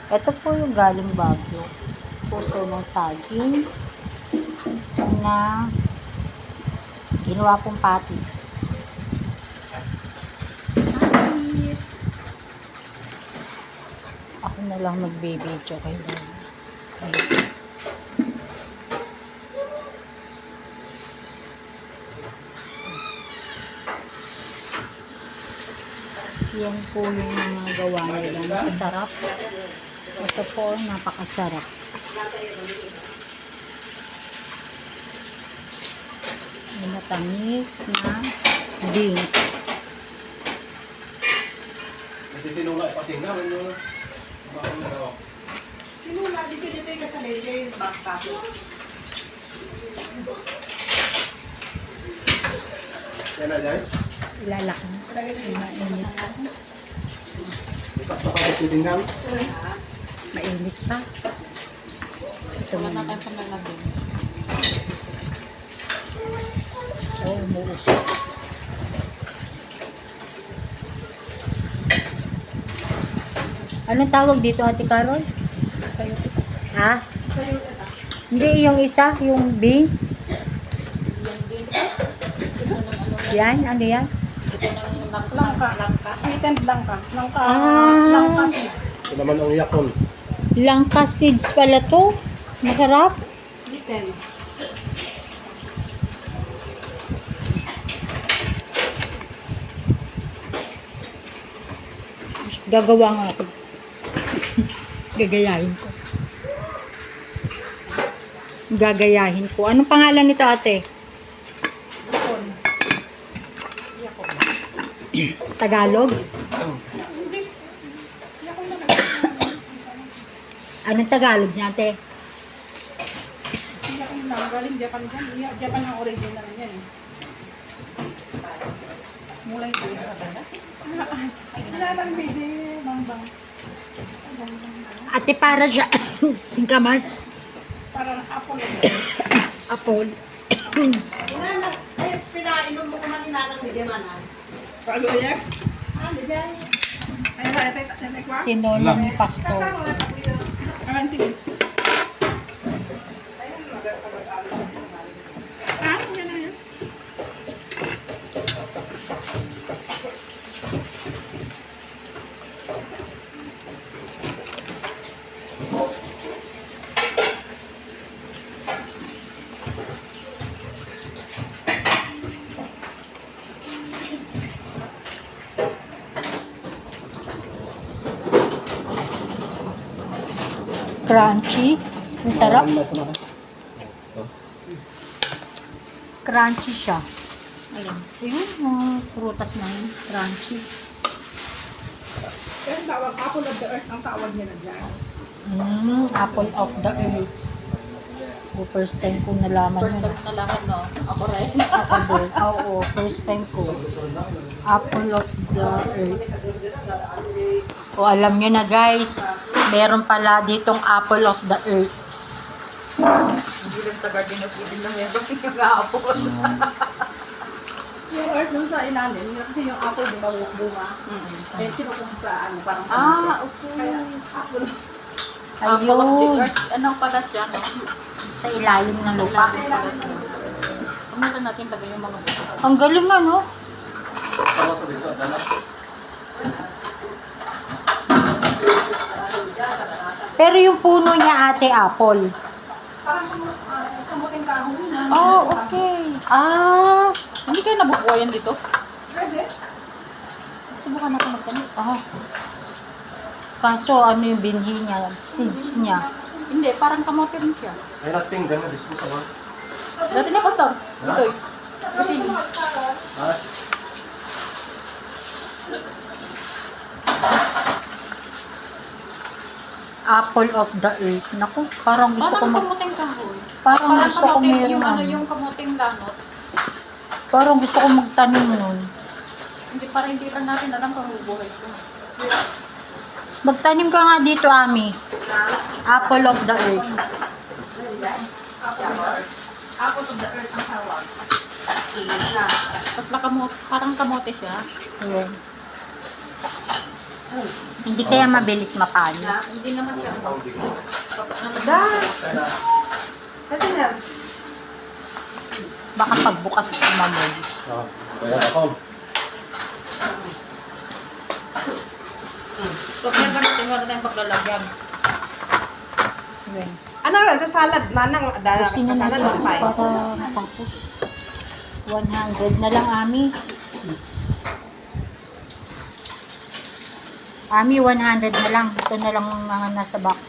Ito po yung galing Baguio. Puso ng saging na ginawa pong patis. Ako na lang mag-video kayo. Yan po yung mga gawa nila. Masasarap. Ito po, napakasarap. Yung matamis na beans. Tinula, patingnan mo. Tinula, di pinitay ka sa lele, bakbato. Yan na, guys. Ilalak mo. Patingnan. Mainit pa. Ito Wala naman. na kang pangalabing. Oh, umuusok. Anong tawag dito, Ate Carol? Sa'yo. Ha? Sa'yo. Hindi, yung isa, yung beans. Yan din. Ito ng ano. Yan, ano yan? Ito ng langka. Langka. Sweet and langka. Langka. Ah. Langka seeds. Ito naman ang yakon. Langka seeds pala to. Masarap. Sweet and. Gagawa nga ako. Gagayahin ko. Gagayahin ko. Anong pangalan nito, ate? Yakon. Yakon. Tagalog? English. Yakon na lang. Anong Tagalog niya, ate? Yakon lang. Galing Japan dyan. Japan ang original niyan. Mulay ko yung kabala. Wala lang bidi. Bang-bang. Ate, para siya singkamas. Parang apple. Apple. Ay, pinainom mo kuman ni Nanang Bidimanan. Pago yan? Ah, Bidiman. Ay, ito, kwa? Tinola ni Pastor. Kasama na ito. Ayan, sige. Ah, yan na yan. Crunchy. Masarap. Masarap. Crunchy siya. Alin? Ayun, mga prutas na yun. Crunchy. Kaya tawag, apple of the earth ang tawag niya na dyan. Apple of the earth. O, first time ko nalaman First yun. time na lang, no? Ako rin. Ako din. Oo, first time ko. Apple of the earth. O, alam nyo na guys, meron pala ditong apple of the earth. Hindi lang sa Garden of Eden lang meron yung apple. Yung earth dun sa ilalim, yun kasi yung apple di ba bunga. Kaya kinukuha sa ano, parang okay. Kaya apple. Apple of the Ayun. earth. Anong pala siya, no? Sa ilalim ng lupa. Pumunta natin lagay yung mga buto. Ang galing ano? Pero yung puno niya, ate, apple. Parang kamuting kahoy na. Oh, okay. Ah, Hindi kayo nabubuhayan dito? Pwede. Subukan natin magtanim. ah. Kaso ano yung binhi niya, seeds niya. Hindi, parang kamote rin siya. Ay, nating gana dito sa mga. Dati na, Pastor. Dito eh. Kasi Ha? Apple of the earth. Naku, parang gusto ko parang mag... kamuting kahoy. Parang gusto ko kamote, meron yung ano, ano. yung kamuting lanot. Parang gusto ko magtanim nun. Hindi, parang hindi lang natin alam kung bubuhay ko. Magtanim ka nga dito, Ami. Apple of the earth. Apple of the earth ang tawag. Tapos parang kamote siya. Ayan. Hindi kaya mabilis mapanis. Hindi naman siya. Ito na. Baka pagbukas umamog. Kaya ako. Pag yan ba natin wala tayong paglalagyan? Ayan. Ano lang, salad manang Pusin na salad natin man tayo. para matapos. 100 na lang, Ami. Ami, 100 na lang. Ito na lang ang mga nasa box.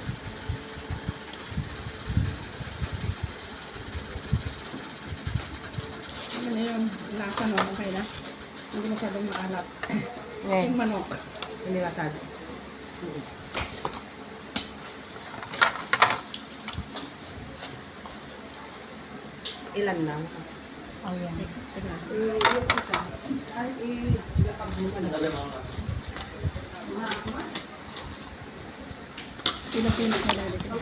Ano na yun? Lasa no? Okay na? Hindi masyadong maalat. Ayan. Yung manok. Hindi masad. Ilan na? Ayan. Sige. Yung isa. Ay, Pinapinit na lang dito.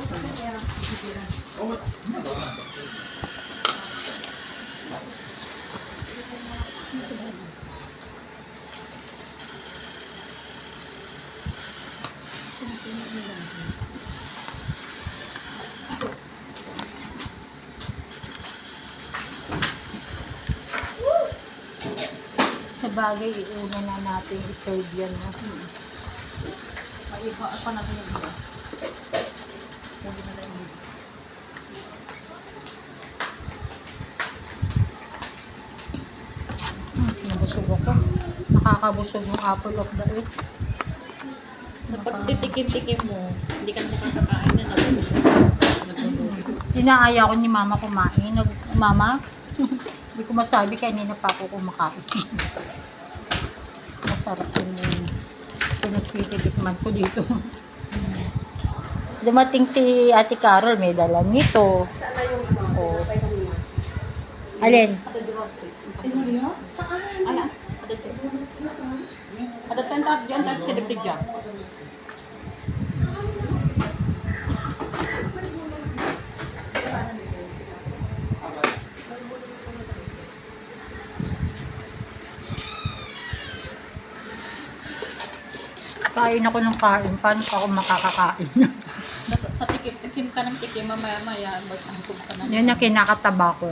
Sa bagay, iuna na natin i-serve yan. No? Maiba ako natin yung iba. Sabi na lang yung iba. Nabusog ako. Nakakabusog yung apple of the earth. Sa pagtitikim-tikim mo, hindi ka nakakakain na nagulog. Tinaaya ko ni mama kumain. Mama, hindi ko masabi kanina pa ako kumakain. Masarap yung pinagtititikman ko dito. Dumating si Ate Carol, may dala nito. sana yung ano? Oh. Patay kanina. Alin? Ayan. Ada tentar diyan tadi sedikit jam. Kain ako ng kain. Paano pa ako makakakain? Sa tikim ka ng tikim mamaya-maya magtangkog ka na. Yun ang kinakataba ko.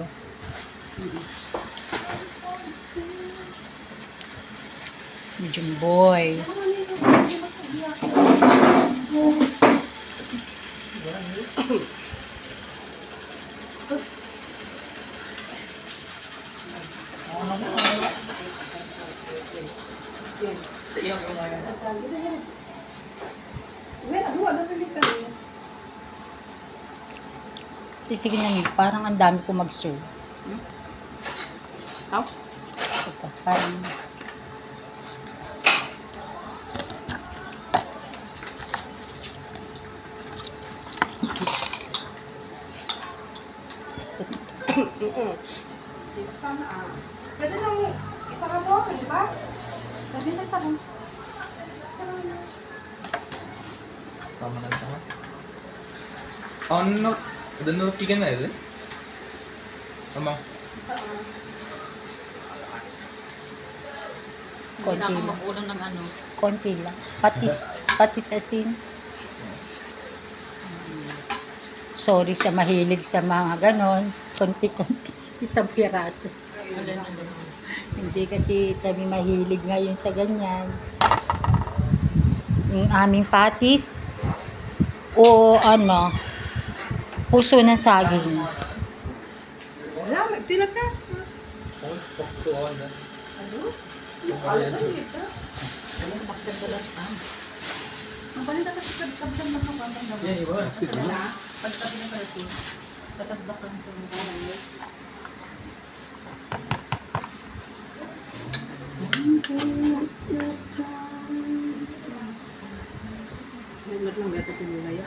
Medium boy. Wala, duwa na rin sa iyo. Titignan niyo, parang ang dami ko mag-serve. Aw. Ito, parang... Sana Pwede nang isa ka mo, di ba? Sabi na sa akin. Tama na tama. Ano? Ano chicken na ito? Tama. Hindi na ako magulang ng ano. konti lang. Patis asin. Sorry sa mahilig sa mga ganon. Konti-konti. Isang piraso. Wala na lang. Hindi kasi kami mahilig ngayon sa ganyan. Yung aming patis o ano, puso ng saging. Wala, may pilat ka. Alam mo dito. Ang balita kasi sa kablang ng mga bang Yeah, iba. Sige. pagtabi ng kasi. Tatasdak lang ito. May mat lang gato pinulay.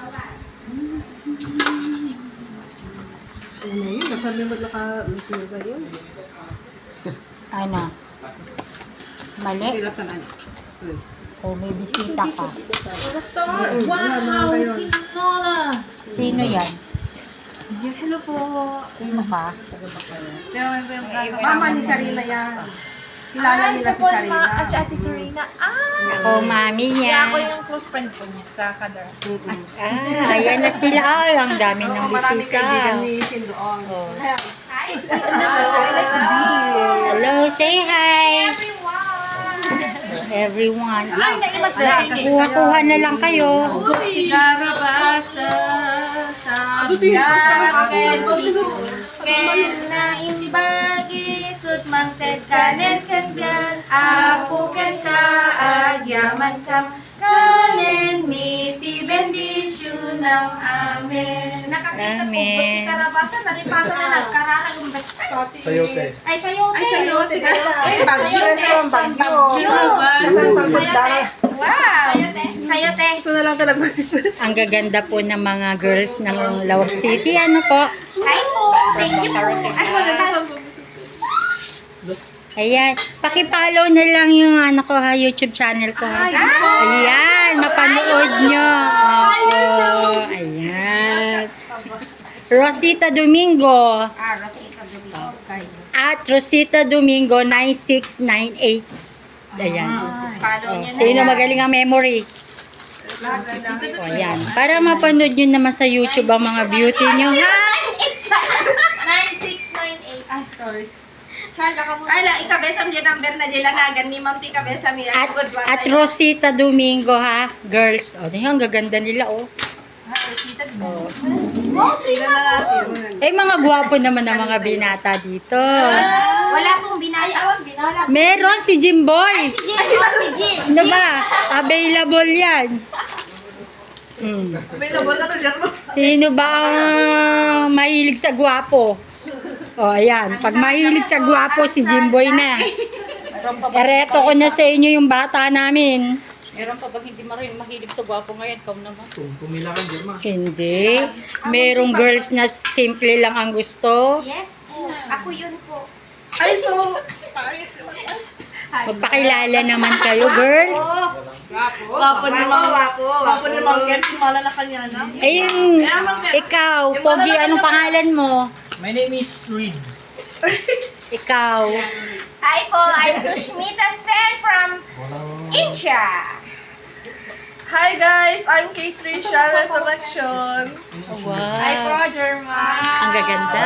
Ano na yun? Nasa may mat naka-lusin sa iyo. Ano? Mali? Pilatan ano? O may bisita ka. Wow! Sino yan? Hello po. Sino ka? Pero may Mama ni Sharina yan. Kilala nila si Sarina. Si Ate Serena. Ako, mami niya. Ako yung close friend ko niya sa Kadar. Ayan na sila. Ay, ang dami ng Maraming bisita. kaibigan ni Shin doon. Oh. Hi! Hello, say hi. Everyone. Ay, naimas na. Kuha-kuha na lang kayo. Tigarabasa sa bigat ken tikus ken na imbagi sut mangted kanen ken biyan apo ken ka agyaman kam kanen miti bendisyon ng amen. Nakakita ko Amen. buti karabasa nalipasa na nagkararag ng Sayote. Ay sayote. Ay, sayote. Ay bagyo. Bagyo. Bagyo. Nasaan sa Mandala? Wow. Sayote. Sayote. Ito na lang talaga si Ang gaganda po ng mga girls ng Lawag City. Ano po? Hi po. Thank you po. Ay, maganda. Ayan. Pakipollow na lang yung ano ko ha, YouTube channel ko ha. Ayan. Mapanood nyo. Opo. Ayan. Rosita Domingo. Rosita Domingo, guys. At Rosita Domingo 9698. Ayan. Follow Oh, niyo na. sino magaling ang memory? O, ayan. Para mapanood nyo naman sa YouTube ang mga beauty nyo, ha? 9698. Ay, sorry. Char, baka mo. Ay, ikabesam dyan number na dilanagan ni Ma'am Tika Besam yan. At Rosita Domingo, ha? Girls. O, ang gaganda nila, oh. Oh. Oh, sino? Eh, mga gwapo naman ang mga binata dito. Wala pong binata. Ay, awang binata. Meron si Jimboy. Si Jim. Oh, si Jim. Ano ba? Available yan. Available ka na dyan mo. Sino ba ang mahilig sa gwapo? O, ayan. Pag mahilig sa gwapo, si Jimboy na. Ereto ko na sa inyo yung bata namin. Meron pa bang hindi mahilig sa gwapo ngayon? Kam naman. Pumila ka dyan, ma. Hindi. Merong girls na simple lang ang gusto. Yes po. Ako yun po. Ay, so... Magpakilala naman kayo, girls. Wapo naman. Wapo naman. Kaya simala na kanya na. Ayun, ikaw, Pogi, anong pangalan mo? My name is Reed. Ikaw. Hi po, I'm Sushmita Sen from India. Hi guys, I'm Kate Trisha Resurrection. Hi po, Wow. Jerma. Ang gaganda.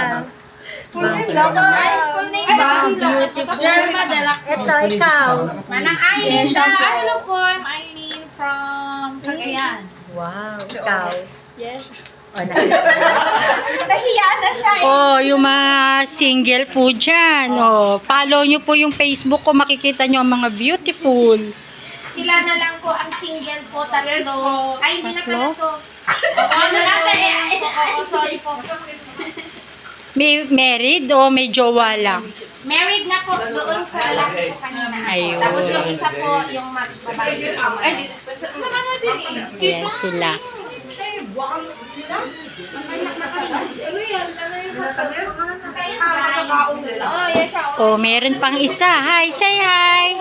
Full name dapat. Ay, full name ba? Beautiful. Jerma de la Ito, ikaw. Manang Aileen da. Hello po, I'm Aileen from Cagayan. Wow, ikaw. Yes. O, nakita mo? Nahiya na siya eh. Oh, yung mga single po dyan. Oh, follow nyo po yung Facebook ko. Makikita nyo ang mga beautiful. Sila na lang po ang single po, tatlo. Ay, hindi na pala Tatlo? to. Ano natin? Sorry po. May married o may jowa lang? Married na po doon sa lalaki ko kanina. Ayun. Tapos yung isa po, yung babae. Ay, dito. Naman natin eh. Ayan sila. Oh, yes. Oh, meron pang isa. Hi, say hi.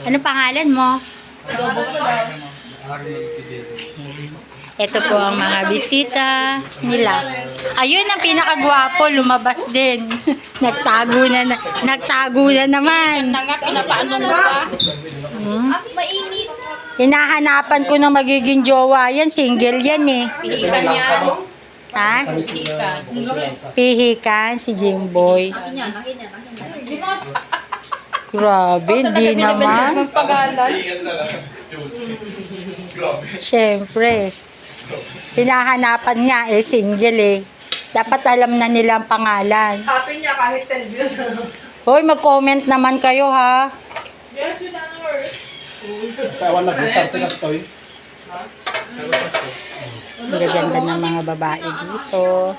Ano pangalan mo? Ito po ang mga bisita nila. Ayun ang pinakagwapo, lumabas din. Nagtago na naman. Nga, pinapaano mo ba? Hmm? Mainit. Hinahanapan ko ng magiging jowa yan. Single yan eh. Pihikan yan. Ha? Pihikan. Pihikan si Jimboy. Akin yan. Grabe, di naman. Magpagalan. Siyempre. Hinahanapan niya eh, single eh. Dapat alam na nila ang pangalan. Happy niya kahit 10 views. Hoy, mag-comment naman kayo ha. Tawan na gusar tigas to eh. Ang gaganda ng mga babae dito.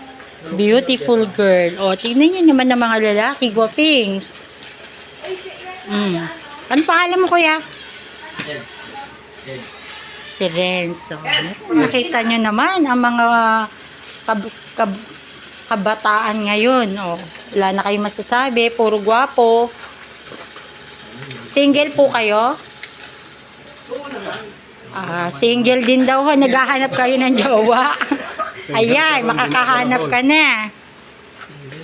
Beautiful girl. O, tingnan nyo naman ng mga lalaki. Guwapings. Ano pangalan mo, kuya? Si Renzo. Nakita nyo naman ang mga kabataan ngayon. O, wala na kayong masasabi. Puro gwapo. Single po kayo? Single din daw ho. Naghahanap kayo ng jowa. Ayan, makakahanap ka na.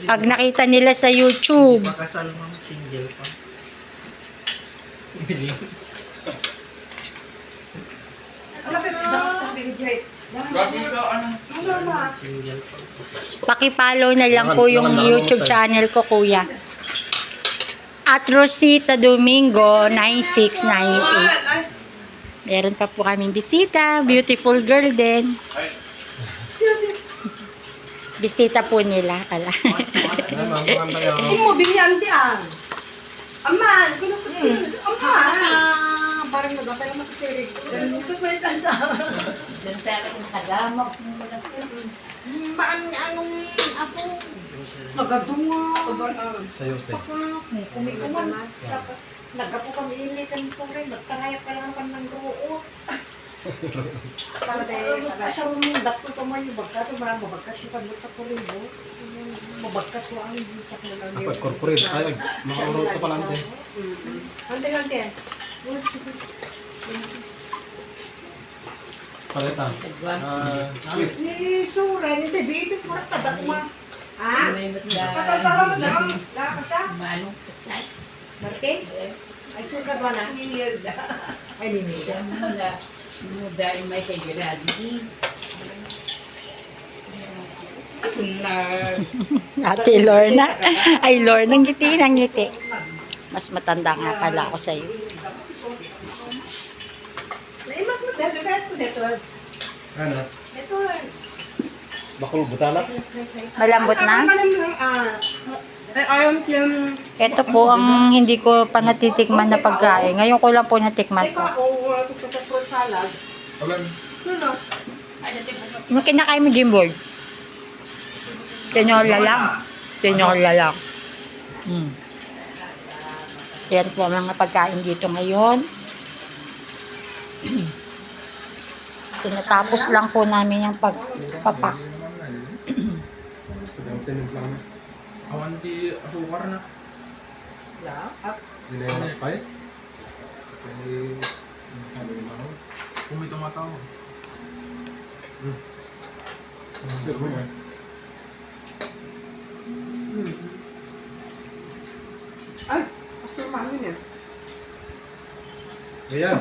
Pag nakita nila sa YouTube. Makasal mo single pa. Pakipollow na lang po yung YouTube channel ko, kuya. At Rosita Domingo 9698. Meron pa po kaming bisita. Beautiful girl din. Bisita po nila. Kala. Hindi mo, binyan di ang. Aman, kuno po siya. Aman. Parang nagapay naman ko siya. Ganun ko may kanta. Maan anong ako. Magadunga. Sayote. Kumikuman. Nagapo kami ilikan sa rin. Nagsanayap ka lang naman ng gruo. Para dahil asya mo yung dakto ka mo yung bagka. Ito marang mabagkas siya pagluta ko rin mo. Mabagkas ko ang bisa ko lang. Dapat corporate. Ay, mga uro ka pala ante. Ante. Paleta. Sweet. Ni Sura, ni Bibitin ko rin tadakma. Ha? Patagtara mo na. Lakad ka? Martin? Ay, suka ba na? Niniyod. Ay, niniyod. Ate Lorna. Ay, Lorna, ngiti ng ngiti. Mas matanda nga pala ako sa'yo. Naimas mo dito. Dito. Ano? Dito. Bakul butala. Malambot na? Ayaw yung... Ito po ang hindi ko pa natitikman na pagkain. Ngayon ko lang po natikman Ikaw to. ako, gusto sa fruit salad. Wala. Ano? Yung kinakain mo, Jimboy. Tinola lang. Tinola lang. Yan po ang mga pagkain dito ngayon. Tinatapos lang po namin yung pagpapak. Awan di asukar na. Hindi na yung nakapay. Kung may tumatawa. Siguro mo. Ay, gusto namin eh. Ayan.